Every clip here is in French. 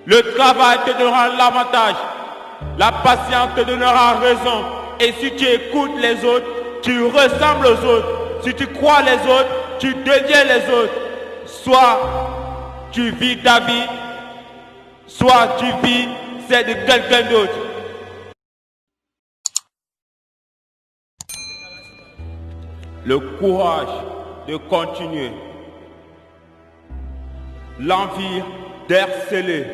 Le travail te donnera l'avantage. La patience te donnera raison. Et si tu écoutes les autres, tu ressembles aux autres. Si tu crois les autres, tu deviens les autres. Soit tu vis ta vie, soit tu vis celle de quelqu'un d'autre. Le courage de continuer. L'envie d'harceler.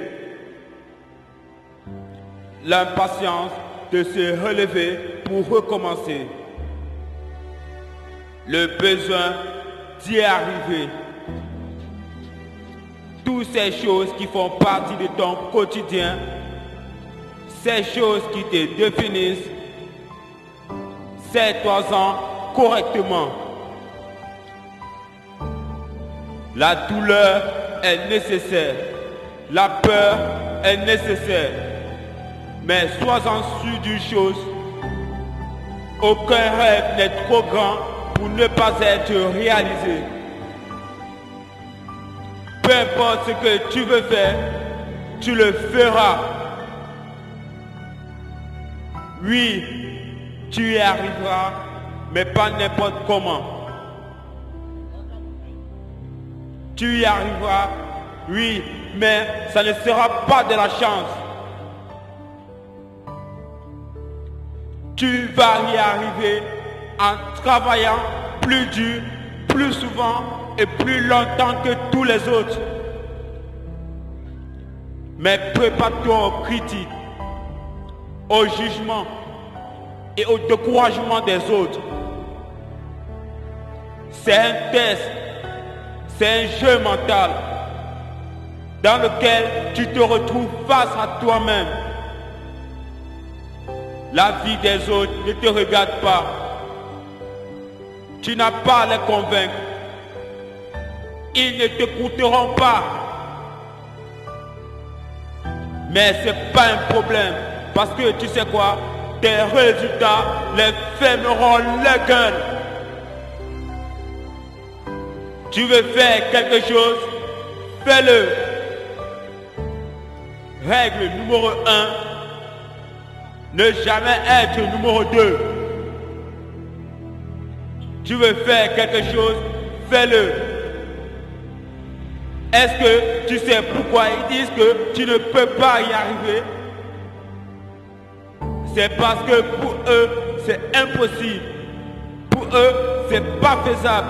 L'impatience de se relever pour recommencer. Le besoin d'y arriver. Toutes ces choses qui font partie de ton quotidien, ces choses qui te définissent, sais-toi-en correctement. La douleur est nécessaire, la peur est nécessaire, mais sois-en sûr d'une chose, aucun rêve n'est trop grand pour ne pas être réalisé. Peu importe ce que tu veux faire, tu le feras. Oui, tu y arriveras, mais pas n'importe comment. Tu y arriveras, oui, mais ça ne sera pas de la chance. Tu vas y arriver en travaillant plus dur, plus souvent et plus longtemps que tous les autres. Mais prépare-toi aux critiques, au jugement et au découragement des autres. C'est un test, c'est un jeu mental dans lequel tu te retrouves face à toi-même. La vie des autres ne te regarde pas. Tu n'as pas à les convaincre. Ils ne t'écouteront pas. Mais ce n'est pas un problème. Parce que tu sais quoi? Tes résultats les fermeront la gueule. Tu veux faire quelque chose? Fais-le. Règle numéro 1. Ne jamais être numéro 2. Tu veux faire quelque chose? Fais-le. Est-ce que tu sais pourquoi ils disent que tu ne peux pas y arriver? C'est parce que pour eux, c'est impossible. Pour eux, c'est pas faisable.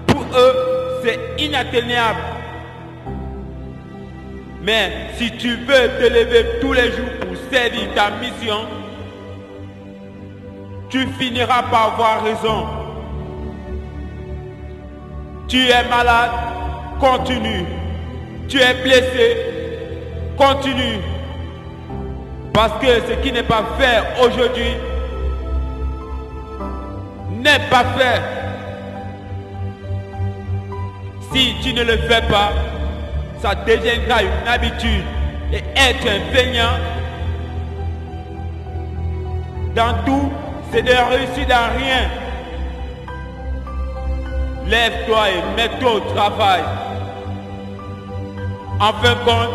Pour eux, c'est inatteignable. Mais si tu veux te lever tous les jours pour servir ta mission, tu finiras par avoir raison. Tu es malade, continue. Tu es blessé, continue. Parce que ce qui n'est pas fait aujourd'hui n'est pas fait. Si tu ne le fais pas, ça deviendra une habitude. Et être un feignant dans tout, c'est de réussir dans rien. Lève-toi et mets-toi au travail. En fin de compte,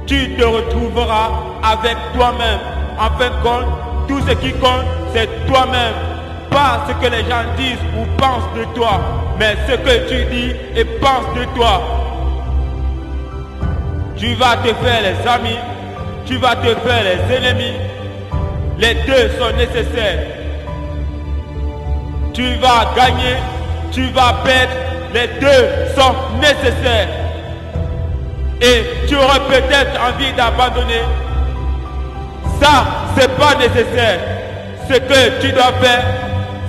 tu te retrouveras avec toi-même. En fin de compte, tout ce qui compte, c'est toi-même. Pas ce que les gens disent ou pensent de toi, mais ce que tu dis et penses de toi. Tu vas te faire les amis, tu vas te faire les ennemis. Les deux sont nécessaires. Tu vas gagner, tu vas perdre. Les deux sont nécessaires. Et tu aurais peut-être envie d'abandonner. Ça, c'est pas nécessaire. Ce que tu dois faire,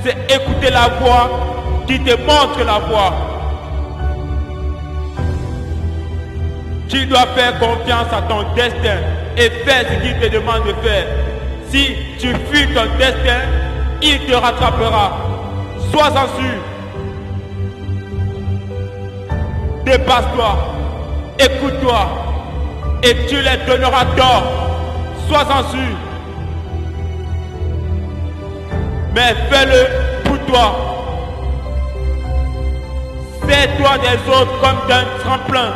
c'est écouter la voix qui te montre la voie. Tu dois faire confiance à ton destin et faire ce qu'il te demande de faire. Si tu fuis ton destin, il te rattrapera. Sois-en sûr. Dépasse-toi. Écoute-toi et tu les donneras tort. Sois-en sûr. Mais fais-le pour toi. Fais-toi des autres comme d'un tremplin.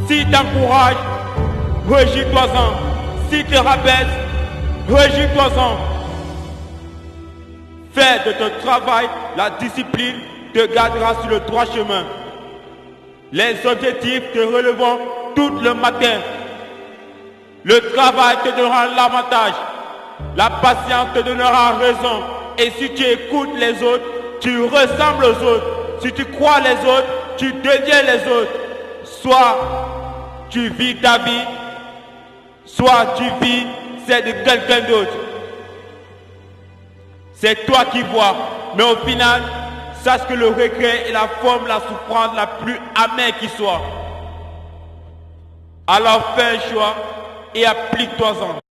Si t'encourages, réjouis-toi-en. Si tu te rabaisse, réjouis-toi-en. Fais de ton travail la discipline te gardera sur le droit chemin. Les objectifs te relèveront tout le matin. Le travail te donnera l'avantage. La patience te donnera raison. Et si tu écoutes les autres, tu ressembles aux autres. Si tu crois les autres, tu deviens les autres. Soit tu vis ta vie, soit tu vis celle de quelqu'un d'autre. C'est toi qui vois. Mais au final, sache que le regret est la forme, la souffrance la plus amère qui soit. Alors fais un choix et applique-toi-en.